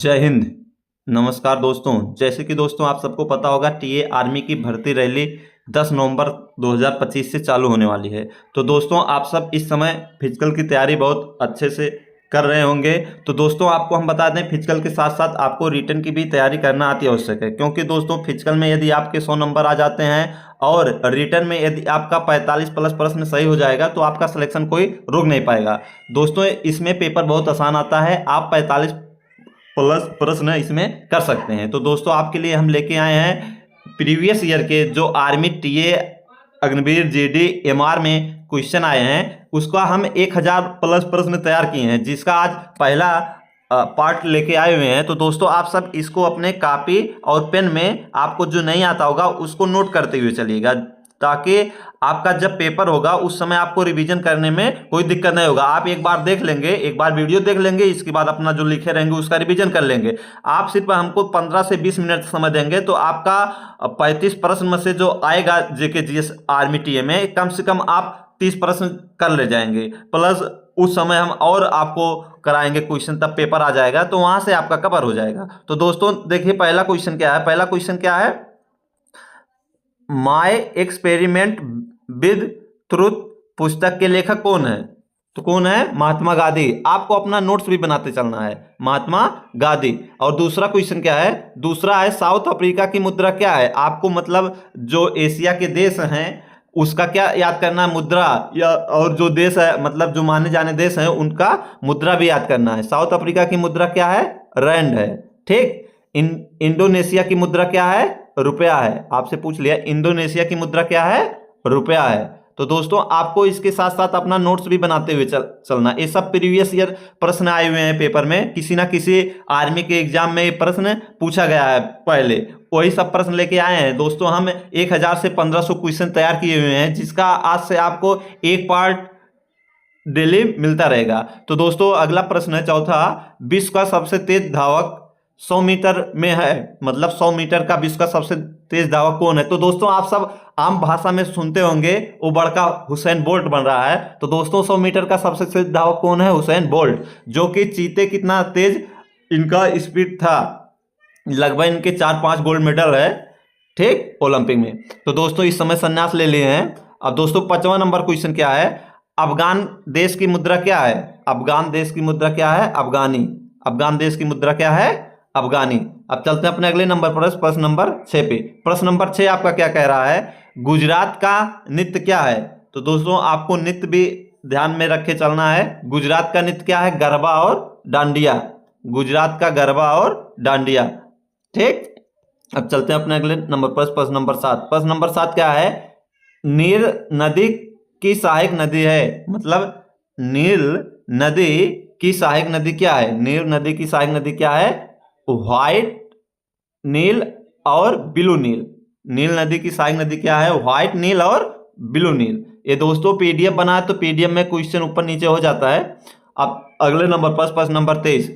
जय हिंद। नमस्कार दोस्तों, जैसे कि दोस्तों आप सबको पता होगा टीए आर्मी की भर्ती रैली 10 नवंबर 2025 से चालू होने वाली है। तो दोस्तों आप सब इस समय फिजिकल की तैयारी बहुत अच्छे से कर रहे होंगे। तो दोस्तों आपको हम बता दें, फिजिकल के साथ साथ आपको रिटन की भी तैयारी करना अति आवश्यक है, क्योंकि दोस्तों फिजिकल में यदि आपके 100 नंबर आ जाते हैं और रिटन में यदि आपका 45 प्लस प्रश्न सही हो जाएगा तो आपका सिलेक्शन कोई रोक नहीं पाएगा। दोस्तों इसमें पेपर बहुत आसान आता है, आप 45 प्लस प्रश्न इसमें कर सकते हैं। तो दोस्तों आपके लिए हम लेके आए हैं प्रीवियस ईयर के जो army TA Agniveer GD MR में क्वेश्चन आए हैं, उसका हम 1000 प्लस प्रश्न तैयार किए हैं, जिसका आज पहला पार्ट लेके आए हुए हैं। तो दोस्तों आप सब इसको अपने कॉपी और पेन में आपको जो नहीं आता होगा उसको नोट करते हुए चलिएगा, ताकि आपका जब पेपर होगा उस समय आपको रिवीजन करने में कोई दिक्कत नहीं होगा। आप एक बार देख लेंगे, एक बार वीडियो देख लेंगे, इसके बाद अपना जो लिखे रहेंगे उसका रिवीजन कर लेंगे। आप सिर्फ हमको 15 से 20 मिनट समय देंगे तो आपका 35 प्रश्न में से जो आएगा जेके जीएस आर्मी टीए में, कम से कम आप 30 प्रश्न कर ले जाएंगे। प्लस उस समय हम और आपको कराएंगे क्वेश्चन, तब पेपर आ जाएगा तो वहां से आपका कवर हो जाएगा। तो दोस्तों देखिए पहला क्वेश्चन क्या है। पहला क्वेश्चन क्या है, माय एक्सपेरिमेंट विद ट्रुथ पुस्तक के लेखक कौन है? तो कौन है? महात्मा गांधी। आपको अपना नोट्स भी बनाते चलना है, महात्मा गांधी। और दूसरा क्वेश्चन क्या है? दूसरा है साउथ अफ्रीका की मुद्रा क्या है? आपको मतलब जो एशिया के देश हैं उसका क्या याद करना है? मुद्रा, या और जो देश है मतलब जो माने जाने देश हैं उनका मुद्रा भी याद करना है। साउथ अफ्रीका की मुद्रा क्या है? रैंड है। ठीक। इंडोनेशिया की मुद्रा क्या है? रुपया है। आपसे पूछ लिया इंडोनेशिया की मुद्रा क्या है? रुपया है। तो दोस्तों आपको इसके साथ साथ अपना नोट्स भी बनाते हुए चलना। ये सब प्रीवियस ईयर प्रश्न आए हुए हैं पेपर में, किसी ना किसी आर्मी के एग्जाम में ये प्रश्न पूछा गया है पहले, वही सब प्रश्न लेके आए हैं। दोस्तों हम 1000 से 1500 क्वेश्चन तैयार किए हुए हैं, जिसका आज से आपको एक पार्ट डेली मिलता रहेगा। तो दोस्तों अगला प्रश्न है चौथा, विश्व का सबसे तेज धावक 100 मीटर में है, मतलब 100 मीटर का विश्व का सबसे तेज धावक कौन है? तो दोस्तों आप सब आम भाषा में सुनते होंगे वो बड़का हुसैन बोल्ट बन रहा है। तो दोस्तों 100 मीटर का सबसे तेज धावक कौन है? हुसैन बोल्ट, जो कि चीते कितना तेज इनका स्पीड था, लगभग इनके 4-5 गोल्ड मेडल है, ठीक, ओलंपिक में। तो दोस्तों इस समय संन्यास ले लिए हैं। अब दोस्तों 5वां नंबर क्वेश्चन क्या है, अफगान देश की मुद्रा क्या है? अफगान देश की मुद्रा क्या है? अफगानी। अफगान देश की मुद्रा क्या है? अफगानी। अब चलते हैं अपने अगले नंबर पर, प्रश्न नंबर 6 पे। प्रश्न नंबर 6 आपका क्या कह रहा है, गुजरात का नृत्य क्या है? तो दोस्तों आपको नृत्य भी ध्यान में रखे चलना है। गुजरात का नृत्य क्या है? गरबा और डांडिया। गुजरात का गरबा और डांडिया, ठीक। अब चलते हैं अपने अगले नंबर पर, प्रश्न नंबर 7। प्रश्न नंबर 7 क्या है, नील नदी की सहायक नदी है, मतलब नील नदी की सहायक नदी क्या है? नील नदी की सहायक नदी क्या है? व्हाइट नील और ब्लू नील। नील नदी की सहायक नदी क्या है? व्हाइट नील और ब्लू नील। ये दोस्तों पीडीएफ बना है तो पीडीएफ में क्वेश्चन ऊपर नीचे हो जाता है। अब अगले नंबर पर, प्रश्न नंबर 23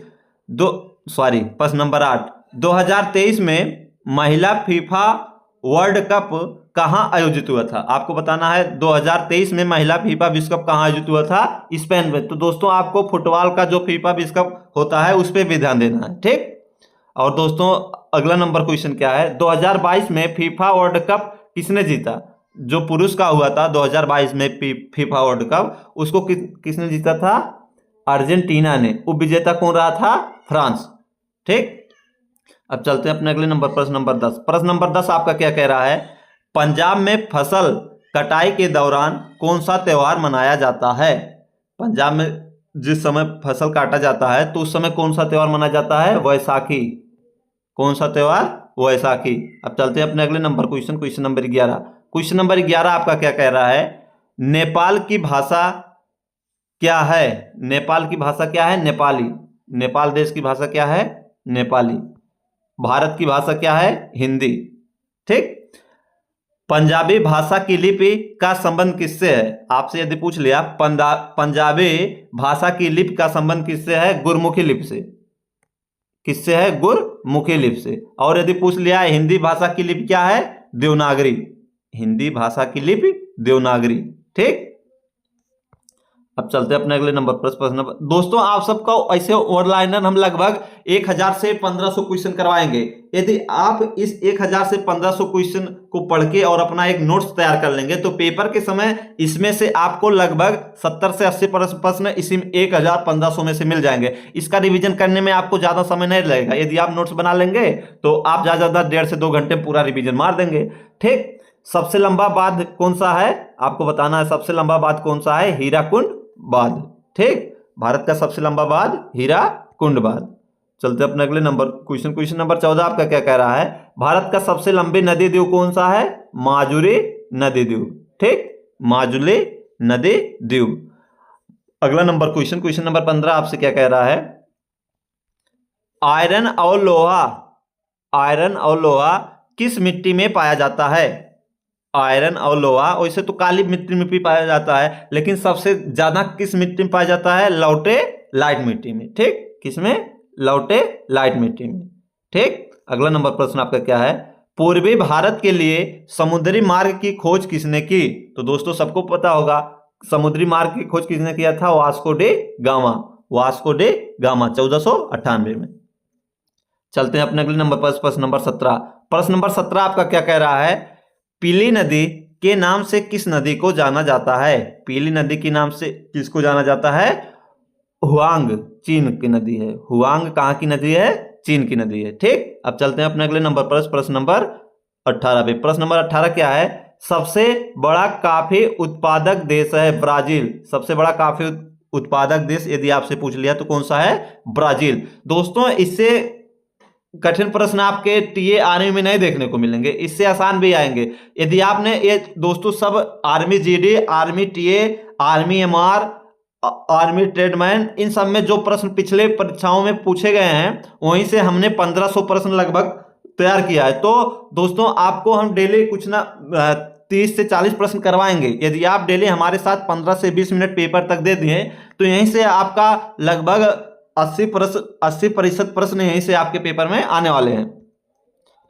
प्रश्न नंबर 8, 2023 में महिला फीफा वर्ल्ड कप कहां आयोजित हुआ था? आपको बताना है 2023 में महिला फीफा विश्व कप कहां आयोजित हुआ था? स्पेन में। तो दोस्तों आपको फुटबॉल का जो फीफा विश्व कप होता है उस पर भी ध्यान देना है, ठीक। और दोस्तों अगला नंबर क्वेश्चन क्या है, 2022 में फीफा वर्ल्ड कप किसने जीता? जो पुरुष का हुआ था 2022 में फीफा वर्ल्ड कप, उसको किसने जीता था? अर्जेंटीना ने। उपविजेता कौन रहा था? फ्रांस, ठीक। अब चलते हैं अपने अगले नंबर, प्रश्न नंबर 10। प्रश्न नंबर 10 आपका क्या कह रहा है, पंजाब में फसल कटाई के दौरान कौन सा त्योहार मनाया जाता है? पंजाब में जिस समय फसल काटा जाता है तो उस समय कौन सा त्योहार मनाया जाता है? वैसाखी। कौन सा त्योहार? वैसाखी। अब चलते हैं अपने अगले number question number 11। Question number 11 आपका क्या कह रहा है, नेपाल की भाषा क्या है? नेपाल की भाषा क्या है? नेपाली। नेपाल देश की भाषा क्या है? नेपाली। भारत की भाषा क्या है? हिंदी, ठीक। पंजाबी भाषा की लिपि का संबंध किससे है? आपसे यदि पूछ लिया पंजाबी भाषा की लिपि का संबंध किससे है? गुरमुखी लिपि से। किससे है? गुरमुखी लिपि से। और यदि पूछ लिया हिंदी भाषा की लिपि क्या है? देवनागरी। हिंदी भाषा की लिपि देवनागरी, ठीक। अब चलते हैं अपने अगले नंबर पर, प्रश्न नंबर। दोस्तों आप सबका ऐसे ओवरलाइनर हम लगभग 1000 से 1500 क्वेश्चन करवाएंगे। यदि आप इस 1000 से 1500 क्वेश्चन को पढ़ के और अपना एक नोट्स तैयार कर लेंगे तो पेपर के समय इसमें से आपको लगभग 70 से 80 प्रश्न इसी 1000-1500 में से मिल जाएंगे। इसका रिवीजन करने में आपको ज्यादा समय नहीं लगेगा। यदि आप नोट्स बना लेंगे तो आप ज्यादा 1.5 से 2 घंटे पूरा रिवीजन मार देंगे। ठीक, सबसे लंबा बांध कौन सा है आपको बताना है। सबसे लंबा बांध कौन सा है? हीराकुंड बांध। ठीक, भारत का सबसे लंबा बांध हीराकुंड बांध। चलते अपने अगले नंबर क्वेश्चन नंबर 14 आपका क्या कह रहा है? भारत का सबसे लंबी नदी द्वीप कौन सा है? माजुली नदी द्वीप। ठीक, माजुली नदी द्वीप। अगला नंबर क्वेश्चन नंबर 15 आपसे क्या कह रहा है? आयरन और लोहा किस मिट्टी में पाया जाता है? आयरन और लोहा वैसे तो काली मिट्टी में भी पाया जाता है, लेकिन सबसे ज्यादा किस मिट्टी में पाया जाता है? लौटे लाइट मिट्टी में। ठीक, किसमें? लौटे लाइट मिट्टी में। ठीक, अगला नंबर प्रश्न आपका क्या है? पूर्वी भारत के लिए समुद्री मार्ग की खोज किसने की? तो दोस्तों सबको पता होगा समुद्री मार्ग की खोज किसने किया था? Vasco day gamma. Vasco day gamma 1498 में। चलते हैं अपने अगले नंबर पर, प्रश्न नंबर 17। प्रश्न नंबर 17 आपका क्या कह रहा है? पीली नदी के नाम से किस नदी को जाना जाता है? पीली नदी के नाम से किसको जाना जाता है? हुआंग, चीन की नदी है। हुआंग कहाँ की नदी है? चीन की नदी है। ठीक, अब चलते हैं अपने अगले नंबर पर, प्रश्न नंबर 18 पे। प्रश्न नंबर 18 क्या है? सबसे बड़ा कॉफी उत्पादक देश है ब्राजील। सबसे बड़ा कॉफी उत्पादक देश यदि आपसे पूछ लिया तो कौन सा है? ब्राजील। दोस्तों इससे कठिन प्रश्न आपके टीए आर्मी में नहीं देखने को मिलेंगे, इससे आसान भी आएंगे। यदि आपने ये दोस्तों सब army GD, army TA, army MR, army tradesman, इन सब में जो प्रश्न पिछले परीक्षाओं में पूछे गए हैं वहीं से हमने 1500 प्रश्न लगभग तैयार किया है। तो दोस्तों आपको हम डेली कुछ ना 30 से 40 प्रश्न करवाएंगे। यदि आप डेली हमारे साथ 15 से 20 मिनट पेपर तक दे दिए तो यहीं से आपका लगभग 80% प्रश्न यहीं से आपके पेपर में आने वाले हैं।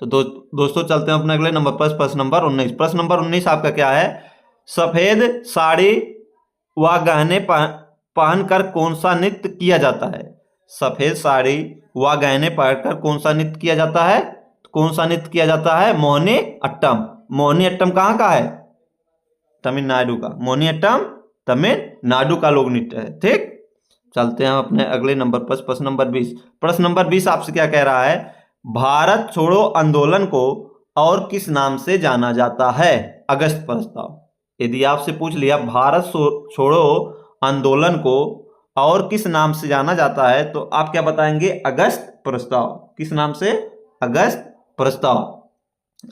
तो दोस्तों चलते हैं अपने अगले नंबर पर, प्रश्न नंबर 19। प्रश्न नंबर 19 आपका क्या है? सफेद साड़ी व गहने पहनकर कौन सा नृत्य किया जाता है? सफेद साड़ी व गहने पहनकर कौन सा नृत्य किया जाता है? कौन सा नृत्य किया जाता है? मोहिनी अट्टम। मोहिनी अट्टम कहाँ का है? तमिलनाडु का। मोहिनी अट्टम तमिलनाडु का लोक नृत्य है। ठीक, चलते हैं अपने अगले नंबर पर, प्रश्न नंबर 20। प्रश्न नंबर 20 आपसे क्या कह रहा है? भारत छोड़ो आंदोलन को और किस नाम से जाना जाता है? अगस्त प्रस्ताव। यदि आपसे पूछ लिया भारत छोड़ो आंदोलन को और किस नाम से जाना जाता है तो आप क्या बताएंगे? अगस्त प्रस्ताव। किस नाम से? अगस्त प्रस्ताव।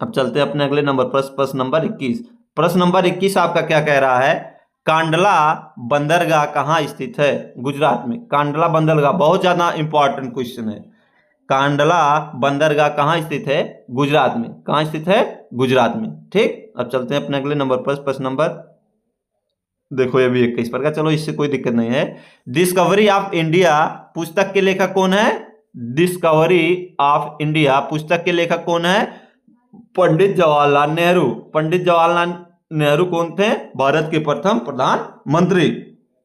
अब चलते हैं अपने अगले नंबर पर, प्रश्न नंबर 21। प्रश्न नंबर 21 आपका क्या कह रहा है? कांडला बंदरगाह कहाँ स्थित है? गुजरात में। कांडला बंदरगाह बहुत ज्यादा इंपॉर्टेंट क्वेश्चन है। कांडला बंदरगाह कहाँ स्थित है? गुजरात में। कहाँ स्थित है? गुजरात में। ठीक, अब चलते हैं अपने अगले नंबर पर, प्रश्न नंबर देखो ये भी 21 पर का, चलो इससे कोई दिक्कत नहीं है। डिस्कवरी ऑफ इंडिया पुस्तक के लेखक कौन है? डिस्कवरी ऑफ इंडिया पुस्तक के लेखक कौन है? पंडित जवाहरलाल नेहरू। पंडित जवाहरलाल नेहरू कौन थे? भारत के प्रथम प्रधानमंत्री।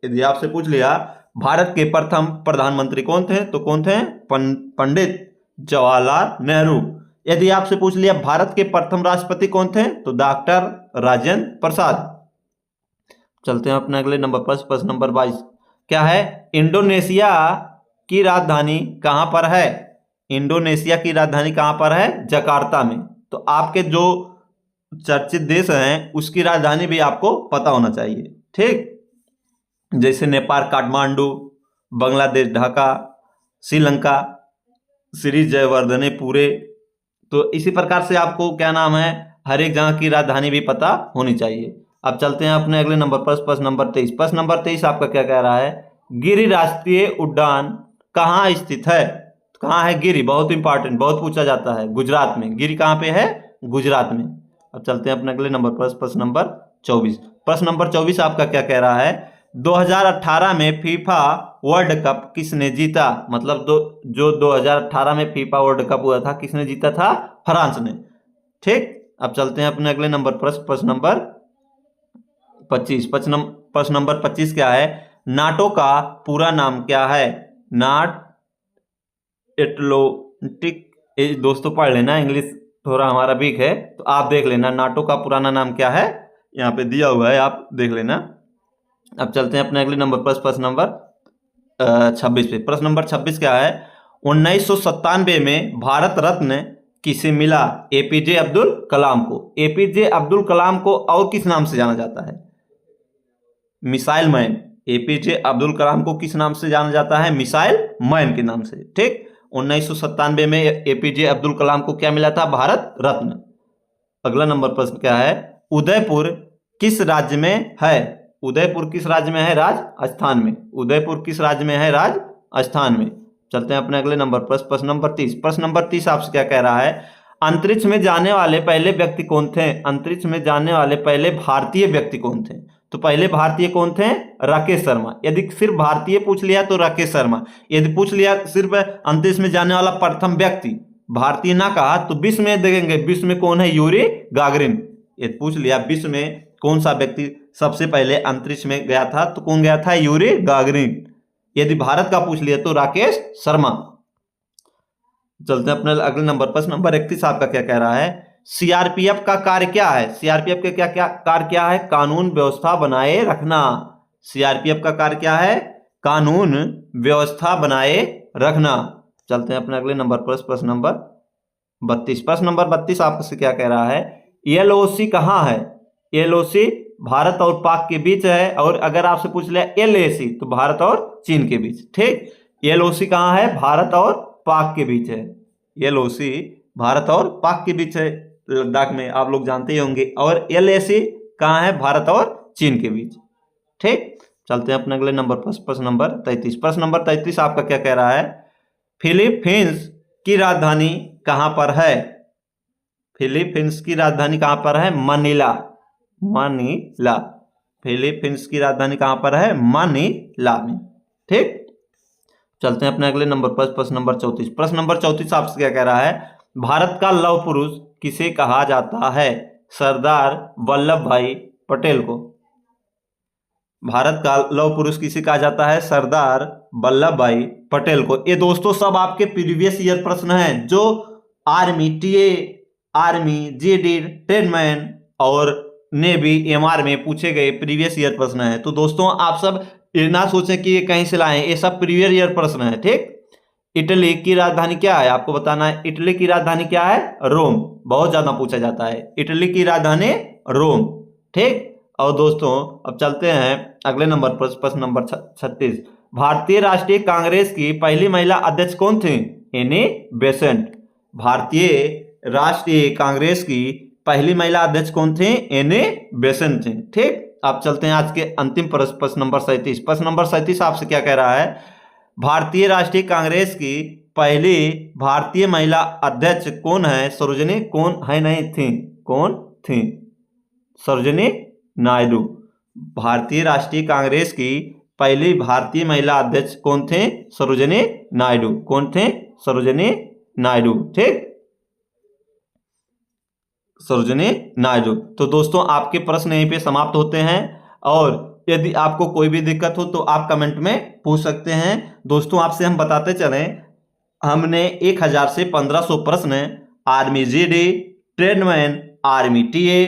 यदि आपसे पूछ लिया भारत के प्रथम प्रधानमंत्री कौन थे तो कौन थे? पंडित जवाहरलाल नेहरू। यदि आपसे पूछ लिया भारत के प्रथम राष्ट्रपति कौन थे तो डॉक्टर राजेंद्र प्रसाद। चलते हैं अपने अगले नंबर पर, प्रश्न नंबर 22 क्या है? इंडोनेशिया की राजधानी कहां पर है? इंडोनेशिया की राजधानी कहां पर है? जकार्ता में। तो आपके जो चर्चित देश हैं उसकी राजधानी भी आपको पता होना चाहिए। ठीक, जैसे नेपाल काठमांडू, बांग्लादेश ढाका, श्रीलंका श्री जयवर्धने पूरे। तो इसी प्रकार से आपको क्या नाम है हर एक जगह की राजधानी भी पता होनी चाहिए। अब चलते हैं अपने अगले नंबर पर, प्रश्न नंबर 23। प्रश्न नंबर 23 आपका क्या कह रहा है? गिरि राष्ट्रीय उद्यान कहाँ स्थित है? कहाँ है गिरि? बहुत इंपॉर्टेंट, बहुत पूछा जाता है। गुजरात में। गिरि कहाँ पे है? गुजरात में। अब चलते हैं अपने अगले नंबर पर, प्रश्न नंबर 24। प्रश्न नंबर 24 आपका क्या कह रहा है? 2018 में फीफा वर्ल्ड कप किसने जीता? मतलब जो 2018 में फीफा वर्ल्ड कप हुआ था किसने जीता था? फ्रांस ने। ठीक, अब चलते हैं अपने अगले नंबर पर, प्रश्न नंबर 25। प्रश्न नंबर 25 क्या है? नाटो का पूरा नाम क्या है? नाट एटलांटिक। दोस्तों पढ़ लेना, इंग्लिश थोड़ा हमारा वीक है तो आप देख लेना नाटो का पुराना नाम क्या है, यहाँ पे दिया हुआ है, आप देख लेना। अब चलते हैं अपने अगले नंबर पर, प्रश्न नंबर 26 पे। प्रश्न नंबर 26 क्या है? 1997 में भारत रत्न किसे मिला? एपीजे अब्दुल कलाम को। एपीजे अब्दुल कलाम को और किस नाम से जाना जाता है? Missile man. APJ Abdul Kalam को किस नाम से जाना जाता है? मिसाइल मैन के नाम से। ठीक, 1997 में एपीजे अब्दुल कलाम को क्या मिला था? भारत रत्न। अगला नंबर प्रश्न क्या है? उदयपुर किस राज्य में है? उदयपुर किस राज्य में है? राजस्थान में। उदयपुर किस राज्य में है? राजस्थान में। चलते हैं अपने अगले नंबर पर, प्रश्न नंबर 30। प्रश्न नंबर 30 आपसे क्या कह रहा है? अंतरिक्ष में जाने वाले पहले व्यक्ति कौन थे? अंतरिक्ष में जाने वाले पहले भारतीय व्यक्ति कौन थे? तो पहले भारतीय कौन थे? राकेश शर्मा। यदि सिर्फ भारतीय पूछ लिया तो राकेश शर्मा। यदि पूछ लिया सिर्फ अंतरिक्ष में जाने वाला प्रथम व्यक्ति, भारतीय ना कहा तो विश्व में देखेंगे, विश्व में कौन है? Yuri Gagarin. यदि पूछ लिया विश्व में कौन सा व्यक्ति सबसे पहले अंतरिक्ष में गया था तो कौन गया था? Yuri Gagarin. यदि भारत का पूछ लिया तो राकेश शर्मा। चलते हैं अपने अगले नंबर, प्रश्न नंबर 31 आपका क्या कह रहा है? सीआरपीएफ का कार्य क्या है? सीआरपीएफ के क्या क्या कार्य क्या है? कानून व्यवस्था बनाए रखना। सीआरपीएफ का कार्य क्या है? कानून व्यवस्था बनाए रखना। चलते हैं अपने अगले नंबर पर, प्रश्न नंबर 32। प्रश्न नंबर 32 आपसे क्या कह रहा है? एलओसी कहाँ है? एलओसी भारत और पाक के बीच है, और अगर आपसे पूछ लिया एलएसी तो भारत और चीन के बीच। ठीक, एलओसी कहाँ है? भारत और पाक के बीच है। एलओसी भारत और पाक के बीच है, लद्दाख में, आप लोग जानते ही होंगे। और एलएसी कहाँ है? भारत और चीन के बीच। ठीक, चलते हैं अपने अगले नंबर पर, प्रश्न नंबर 33। प्रश्न नंबर 33 आपका क्या कह रहा है? फिलीपींस की राजधानी कहाँ पर है? फिलीपींस की राजधानी कहाँ पर है? मनीला। मनीला। फिलीपींस की राजधानी कहाँ पर है? मनीला में। ठीक, चलते हैं अपने अगले नंबर पर, प्रश्न नंबर 34। प्रश्न नंबर 34 आपसे क्या कह रहा है? भारत का लौह पुरुष किसे कहा जाता है? सरदार वल्लभ भाई पटेल को। भारत का लौह पुरुष किसे कहा जाता है? सरदार वल्लभ भाई पटेल को। ये दोस्तों सब आपके प्रीवियस ईयर प्रश्न हैं जो army, TA, army, GD, tradesman और नेवी, एमआर में पूछे गए प्रीवियस ईयर प्रश्न हैं। तो दोस्तों आप सब ये ना सोचें कि ये कहीं से लाए, ये सब प्रीवियस ईयर प्रश्न है। ठीक, इटली की राजधानी क्या है? आपको बताना है। इटली की राजधानी क्या है? रोम। बहुत ज्यादा पूछा जाता है, इटली की राजधानी रोम। ठीक, और दोस्तों अब चलते हैं अगले नंबर पर, प्रश्न नंबर 36। भारतीय राष्ट्रीय कांग्रेस की पहली महिला अध्यक्ष कौन थी? Annie Besant. भारतीय राष्ट्रीय कांग्रेस की पहली महिला अध्यक्ष कौन थी? एनी बेसेंट थी। ठीक, आप चलते हैं आज के अंतिम प्रश्न नंबर 37। प्रश्न नंबर 37 आपसे क्या कह रहा है? भारतीय राष्ट्रीय कांग्रेस की पहली भारतीय महिला अध्यक्ष कौन है? सरोजिनी कौन है? नहीं थी, कौन थी? सरोजिनी नायडू। भारतीय राष्ट्रीय कांग्रेस की पहली भारतीय महिला अध्यक्ष कौन थे? सरोजिनी नायडू। कौन थे? सरोजिनी नायडू। ठीक, सरोजिनी नायडू। तो दोस्तों आपके प्रश्न यहीं पे समाप्त होते हैं, और यदि आपको कोई भी दिक्कत हो तो आप कमेंट में पूछ सकते हैं। दोस्तों आपसे हम बताते चलें, हमने 1000 से 1500 प्रश्न army GD, tradesman, army TA,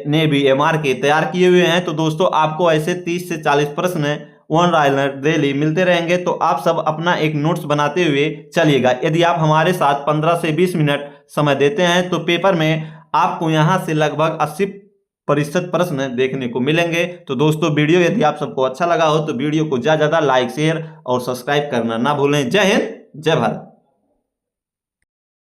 navy, MR के तैयार किए हुए हैं। तो दोस्तों आपको ऐसे 30 से 40 प्रश्न वन राइलर डेली मिलते रहेंगे। तो आप सब अपना एक नोट्स बनाते हुए चलिएगा। यदि आप हमारे साथ 15 से 20 मिनट समय देते हैं तो पेपर में आपको यहां से लगभग 80% प्रश्न देखने को मिलेंगे। तो दोस्तों वीडियो यदि आप सबको अच्छा लगा हो तो वीडियो को ज़्यादा लाइक, शेयर और सब्सक्राइब करना ना भूलें। जय हिंद, जय भारत।